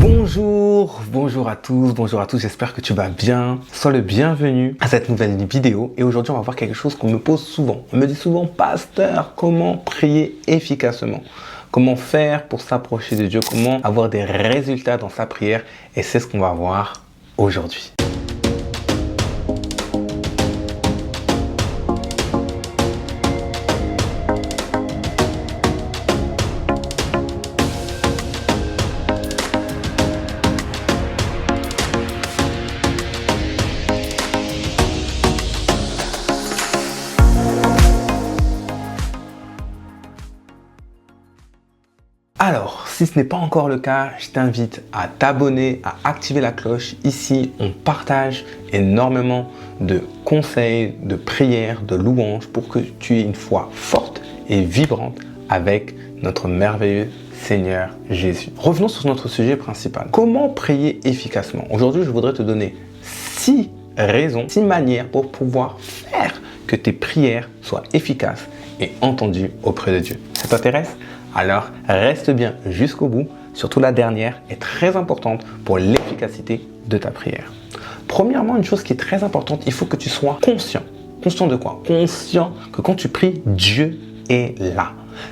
Bonjour à tous, j'espère que tu vas bien. Sois le bienvenu à cette nouvelle vidéo et aujourd'hui on va voir quelque chose qu'on me pose souvent. On me dit souvent, pasteur, comment prier efficacement? Comment faire pour s'approcher de Dieu? Comment avoir des résultats dans sa prière? Et c'est ce qu'on va voir aujourd'hui. Alors, si ce n'est pas encore le cas, je t'invite à t'abonner, à activer la cloche. Ici, on partage énormément de conseils, de prières, de louanges pour que tu aies une foi forte et vibrante avec notre merveilleux Seigneur Jésus. Revenons sur notre sujet principal. Comment prier efficacement? Aujourd'hui, je voudrais te donner 6 raisons, 6 manières pour pouvoir faire que tes prières soient efficaces et entendues auprès de Dieu. Ça t'intéresse? Alors, reste bien jusqu'au bout. Surtout la dernière est très importante pour l'efficacité de ta prière. Premièrement, une chose qui est très importante, il faut que tu sois conscient. Conscient de quoi? Conscient que quand tu pries, Dieu est là.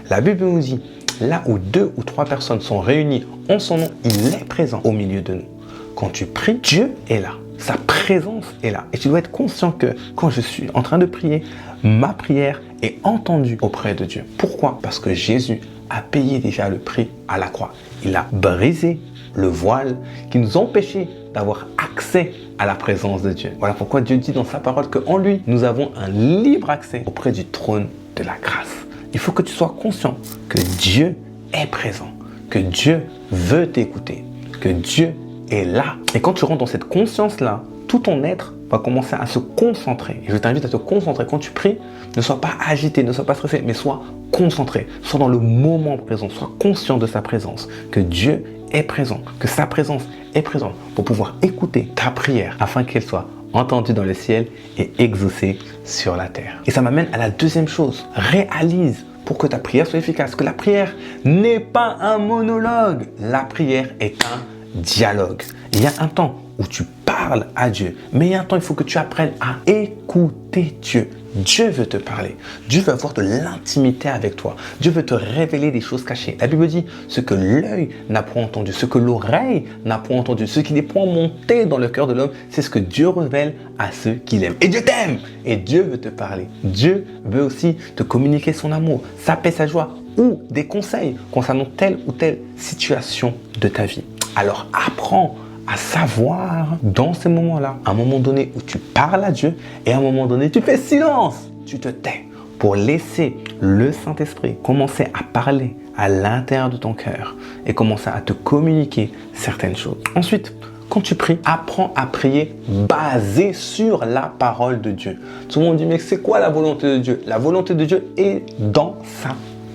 La Bible nous dit, là où 2 ou 3 personnes sont réunies en son nom, il est présent au milieu de nous. Quand tu pries, Dieu est là. Sa présence est là. Et tu dois être conscient que quand je suis en train de prier, ma prière est entendue auprès de Dieu. Pourquoi? Parce que Jésus a payé déjà le prix à la croix. Il a brisé le voile qui nous empêchait d'avoir accès à la présence de Dieu. Voilà pourquoi Dieu dit dans sa parole qu'en lui, nous avons un libre accès auprès du trône de la grâce. Il faut que tu sois conscient que Dieu est présent, que Dieu veut t'écouter, que Dieu est là. Et quand tu rentres dans cette conscience-là, tout ton être va commencer à se concentrer. Et je t'invite à te concentrer. Quand tu pries, ne sois pas agité, ne sois pas stressé, mais sois concentré. Sois dans le moment présent. Sois conscient de sa présence. Que Dieu est présent. Que sa présence est présente pour pouvoir écouter ta prière afin qu'elle soit entendue dans le ciel et exaucée sur la terre. Et ça m'amène à la deuxième chose. Réalise pour que ta prière soit efficace que la prière n'est pas un monologue. La prière est un dialogue. Il y a un temps où tu parles à Dieu, mais il y a un temps, il faut que tu apprennes à écouter Dieu. Dieu veut te parler. Dieu veut avoir de l'intimité avec toi. Dieu veut te révéler des choses cachées. La Bible dit ce que l'œil n'a point entendu, ce que l'oreille n'a point entendu, ce qui n'est point monté dans le cœur de l'homme, c'est ce que Dieu révèle à ceux qu'il aime. Et Dieu t'aime. Et Dieu veut te parler. Dieu veut aussi te communiquer son amour, sa paix, sa joie ou des conseils concernant telle ou telle situation de ta vie. Alors apprends à savoir dans ces moments-là, à un moment donné où tu parles à Dieu et à un moment donné tu fais silence, tu te tais pour laisser le Saint-Esprit commencer à parler à l'intérieur de ton cœur et commencer à te communiquer certaines choses. Ensuite, quand tu pries, apprends à prier basé sur la parole de Dieu. Tout le monde dit, mais c'est quoi la volonté de Dieu? La volonté de Dieu est dans sa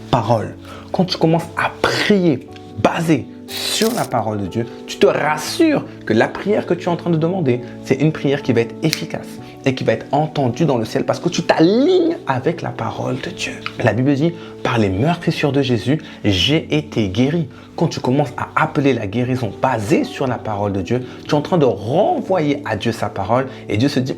parole. Quand tu commences à prier basé sur la parole de Dieu, tu te rassures que la prière que tu es en train de demander, c'est une prière qui va être efficace et qui va être entendue dans le ciel parce que tu t'alignes avec la parole de Dieu. La Bible dit, par les meurtrissures de Jésus, j'ai été guéri. Quand tu commences à appeler la guérison basée sur la parole de Dieu, tu es en train de renvoyer à Dieu sa parole et Dieu se dit,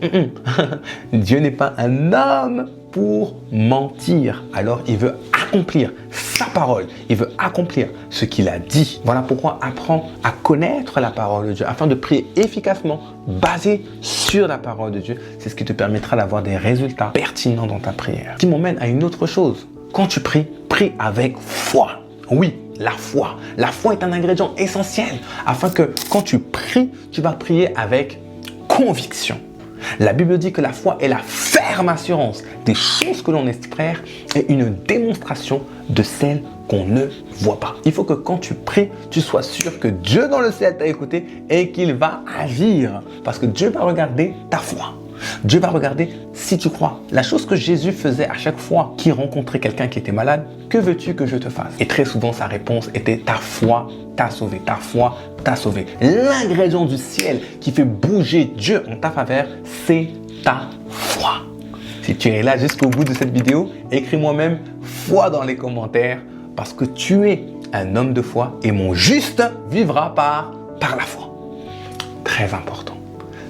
Dieu n'est pas un homme pour mentir. Alors il veut accomplir sa parole. Il veut accomplir ce qu'il a dit. Voilà pourquoi apprends à connaître la parole de Dieu afin de prier efficacement basé sur la parole de Dieu. C'est ce qui te permettra d'avoir des résultats pertinents dans ta prière. Ce qui m'emmène à une autre chose. Quand tu pries, prie avec foi. Oui, la foi. La foi est un ingrédient essentiel afin que quand tu pries, tu vas prier avec conviction. La Bible dit que la foi est la ferme assurance des choses que l'on espère et une démonstration de celles qu'on ne voit pas. Il faut que quand tu pries, tu sois sûr que Dieu dans le ciel t'a écouté et qu'il va agir. Parce que Dieu va regarder ta foi. Dieu va regarder si tu crois. La chose que Jésus faisait à chaque fois qu'il rencontrait quelqu'un qui était malade, que veux-tu que je te fasse? Et très souvent, sa réponse était ta foi t'a sauvé. Ta foi t'a sauvé. L'ingrédient du ciel qui fait bouger Dieu en ta faveur, c'est ta foi. Si tu es là jusqu'au bout de cette vidéo, écris-moi même foi dans les commentaires parce que tu es un homme de foi et mon juste vivra par par la foi. Très important.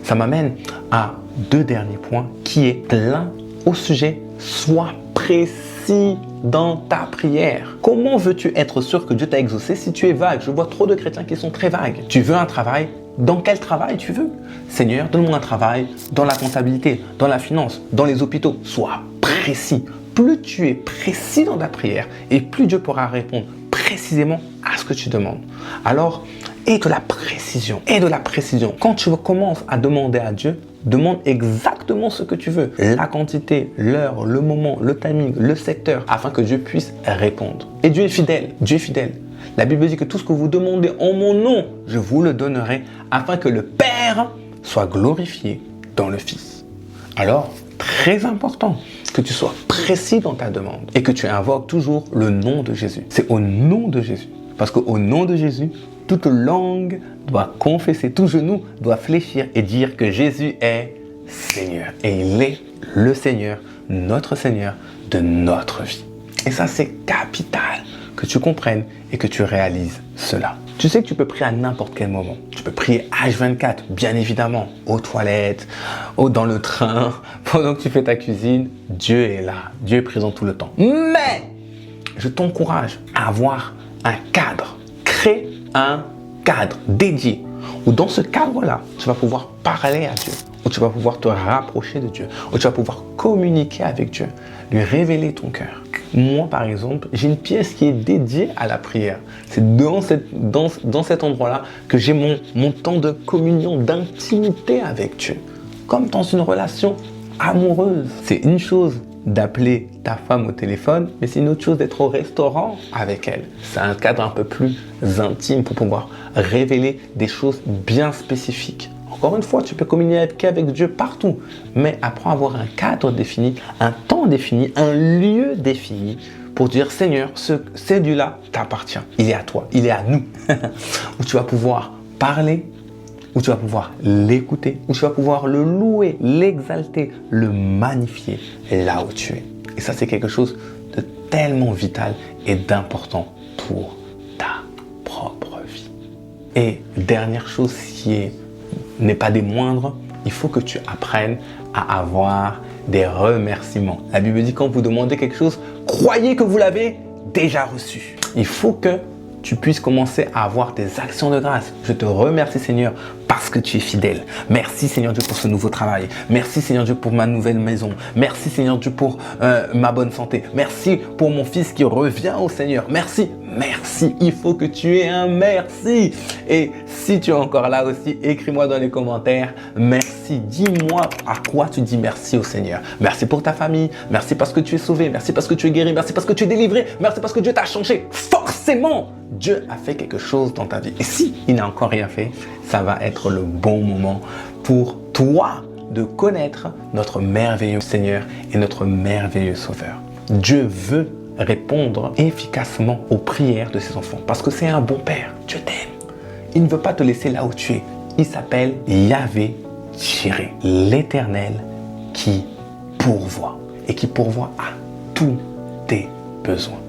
Ça m'amène à 2 derniers points qui est l'un au sujet, sois précis dans ta prière. Comment veux-tu être sûr que Dieu t'a exaucé si tu es vague? Je vois trop de chrétiens qui sont très vagues. Tu veux un travail? Dans quel travail tu veux? Seigneur, donne-moi un travail dans la comptabilité, dans la finance, dans les hôpitaux. Sois précis. Plus tu es précis dans ta prière et plus Dieu pourra répondre précisément à ce que tu demandes. Alors, aie de la précision. Aie de la précision. Quand tu commences à demander à Dieu, demande exactement ce que tu veux. La quantité, l'heure, le moment, le timing, le secteur, afin que Dieu puisse répondre. Et Dieu est fidèle. Dieu est fidèle. La Bible dit que tout ce que vous demandez en mon nom, je vous le donnerai, afin que le Père soit glorifié dans le Fils. Alors, très important que tu sois précis dans ta demande et que tu invoques toujours le nom de Jésus. C'est au nom de Jésus. Parce qu'au nom de Jésus, toute langue doit confesser, tout genou doit fléchir et dire que Jésus est Seigneur. Et il est le Seigneur, notre Seigneur de notre vie. Et ça, c'est capital que tu comprennes et que tu réalises cela. Tu sais que tu peux prier à n'importe quel moment. Tu peux prier H24, bien évidemment, aux toilettes, dans le train, pendant que tu fais ta cuisine. Dieu est là, Dieu est présent tout le temps. Mais je t'encourage à avoir un cadre. Crée un cadre dédié où dans ce cadre-là, tu vas pouvoir parler à Dieu, où tu vas pouvoir te rapprocher de Dieu, où tu vas pouvoir communiquer avec Dieu, lui révéler ton cœur. Moi, par exemple, j'ai une pièce qui est dédiée à la prière. C'est dans cet endroit-là que j'ai mon temps de communion, d'intimité avec Dieu. Comme dans une relation amoureuse. C'est une chose d'appeler ta femme au téléphone, mais c'est une autre chose d'être au restaurant avec elle. C'est un cadre un peu plus intime pour pouvoir révéler des choses bien spécifiques. Encore une fois, tu peux communiquer avec Dieu partout, mais apprends à avoir un cadre défini, un temps défini, un lieu défini pour dire Seigneur, ce Dieu-là t'appartient, il est à toi, il est à nous, où tu vas pouvoir parler, où tu vas pouvoir l'écouter, où tu vas pouvoir le louer, l'exalter, le magnifier là où tu es. Et ça, c'est quelque chose de tellement vital et d'important pour ta propre vie. Et dernière chose qui n'est pas des moindres, il faut que tu apprennes à avoir des remerciements. La Bible dit quand vous demandez quelque chose, croyez que vous l'avez déjà reçu. Il faut que tu puisses commencer à avoir des actions de grâce. Je te remercie Seigneur parce que tu es fidèle. Merci Seigneur Dieu pour ce nouveau travail. Merci Seigneur Dieu pour ma nouvelle maison. Merci Seigneur Dieu pour ma bonne santé. Merci pour mon fils qui revient au Seigneur. Merci, merci. Il faut que tu aies un merci. Et si tu es encore là aussi, écris-moi dans les commentaires. Merci. Dis-moi à quoi tu dis merci au Seigneur. Merci pour ta famille. Merci parce que tu es sauvé. Merci parce que tu es guéri. Merci parce que tu es délivré. Merci parce que Dieu t'a changé. Forcément, Dieu a fait quelque chose dans ta vie. Et si il n'a encore rien fait, ça va être le bon moment pour toi de connaître notre merveilleux Seigneur et notre merveilleux Sauveur. Dieu veut répondre efficacement aux prières de ses enfants parce que c'est un bon Père. Dieu t'aime. Il ne veut pas te laisser là où tu es. Il s'appelle Yahvé Jireh, l'Éternel qui pourvoit et qui pourvoit à tous tes besoins.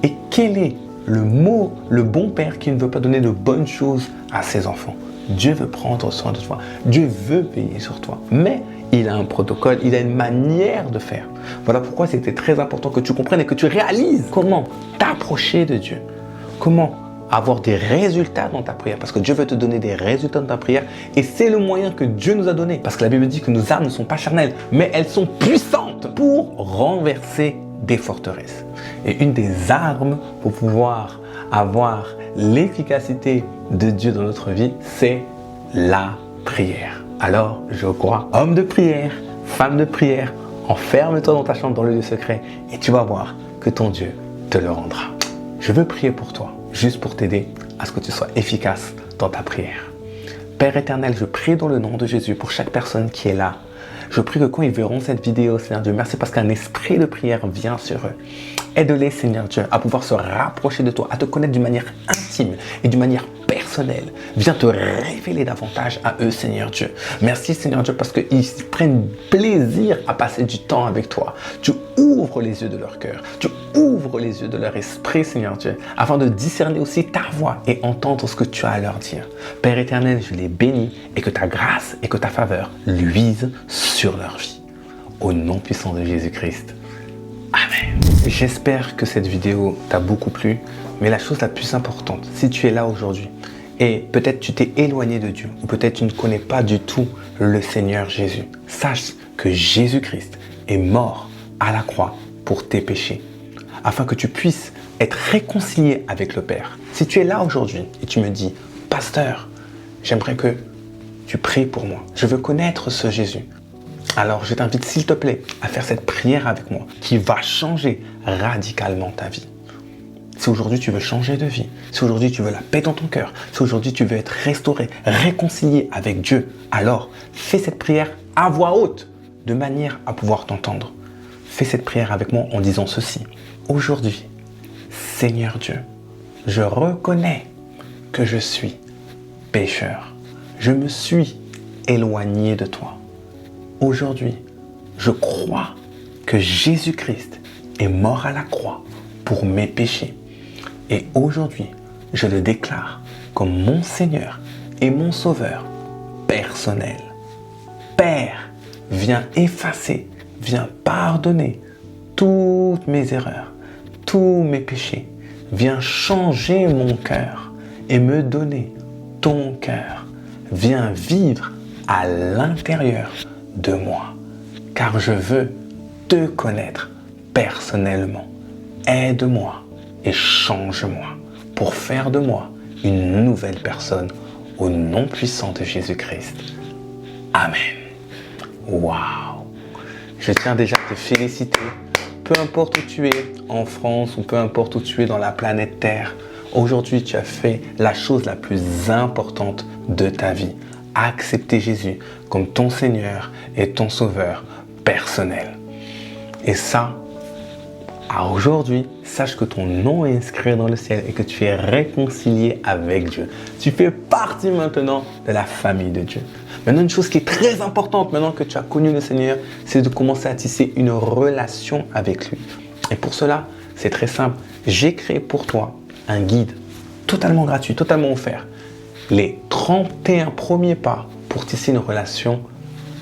Et quel est le bon père qui ne veut pas donner de bonnes choses à ses enfants? Dieu veut prendre soin de toi. Dieu veut veiller sur toi. Mais il a un protocole, il a une manière de faire. Voilà pourquoi c'était très important que tu comprennes et que tu réalises comment t'approcher de Dieu. Comment avoir des résultats dans ta prière. Parce que Dieu veut te donner des résultats dans ta prière. Et c'est le moyen que Dieu nous a donné. Parce que la Bible dit que nos armes ne sont pas charnelles, mais elles sont puissantes pour renverser des forteresses. Et une des armes pour pouvoir avoir l'efficacité de Dieu dans notre vie, c'est la prière. Alors, je crois, homme de prière, femme de prière, enferme-toi dans ta chambre, dans le lieu secret, et tu vas voir que ton Dieu te le rendra. Je veux prier pour toi, juste pour t'aider à ce que tu sois efficace dans ta prière. Père éternel, je prie dans le nom de Jésus pour chaque personne qui est là. Je prie que quand ils verront cette vidéo, Seigneur Dieu, merci parce qu'un esprit de prière vient sur eux. Aide-les, Seigneur Dieu, à pouvoir se rapprocher de toi, à te connaître d'une manière intime et d'une manière personnelle. Viens te révéler davantage à eux, Seigneur Dieu. Merci, Seigneur Dieu, parce qu'ils prennent plaisir à passer du temps avec toi. Tu ouvres les yeux de leur cœur. Tu ouvre les yeux de leur esprit, Seigneur Dieu, afin de discerner aussi ta voix et entendre ce que tu as à leur dire. Père éternel, je les bénis et que ta grâce et que ta faveur luisent sur leur vie. Au nom puissant de Jésus-Christ. Amen. J'espère que cette vidéo t'a beaucoup plu, mais la chose la plus importante, si tu es là aujourd'hui et peut-être tu t'es éloigné de Dieu ou peut-être tu ne connais pas du tout le Seigneur Jésus, sache que Jésus-Christ est mort à la croix pour tes péchés, afin que tu puisses être réconcilié avec le Père. Si tu es là aujourd'hui et tu me dis, pasteur, j'aimerais que tu pries pour moi, je veux connaître ce Jésus. Alors je t'invite s'il te plaît à faire cette prière avec moi qui va changer radicalement ta vie. Si aujourd'hui tu veux changer de vie, si aujourd'hui tu veux la paix dans ton cœur, si aujourd'hui tu veux être restauré, réconcilié avec Dieu, alors fais cette prière à voix haute de manière à pouvoir t'entendre. Fais cette prière avec moi en disant ceci. Aujourd'hui, Seigneur Dieu, je reconnais que je suis pécheur. Je me suis éloigné de toi. Aujourd'hui, je crois que Jésus-Christ est mort à la croix pour mes péchés. Et aujourd'hui, je le déclare comme mon Seigneur et mon Sauveur personnel. Père, viens effacer, viens pardonner toutes mes erreurs, tous mes péchés. Viens changer mon cœur et me donner ton cœur. Viens vivre à l'intérieur de moi, car je veux te connaître personnellement. Aide-moi et change-moi pour faire de moi une nouvelle personne au nom puissant de Jésus-Christ. Amen. Waouh! Je tiens déjà à te féliciter. Peu importe où tu es, en France ou peu importe où tu es dans la planète Terre, aujourd'hui tu as fait la chose la plus importante de ta vie. Accepter Jésus comme ton Seigneur et ton Sauveur personnel. Et ça, aujourd'hui, sache que ton nom est inscrit dans le ciel et que tu es réconcilié avec Dieu. Tu fais partie maintenant de la famille de Dieu. Maintenant, une chose qui est très importante maintenant que tu as connu le Seigneur, c'est de commencer à tisser une relation avec lui. Et pour cela, c'est très simple. J'ai créé pour toi un guide totalement gratuit, totalement offert. Les 31 premiers pas pour tisser une relation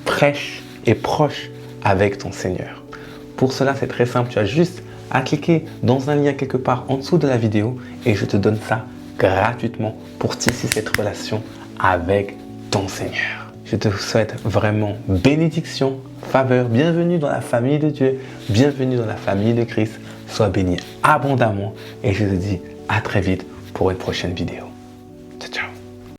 fraîche et proche avec ton Seigneur. Pour cela, c'est très simple. Tu as juste à cliquer dans un lien quelque part en dessous de la vidéo et je te donne ça gratuitement pour tisser cette relation avec ton Seigneur. Je te souhaite vraiment bénédiction, faveur, bienvenue dans la famille de Dieu, bienvenue dans la famille de Christ. Sois béni abondamment et je te dis à très vite pour une prochaine vidéo.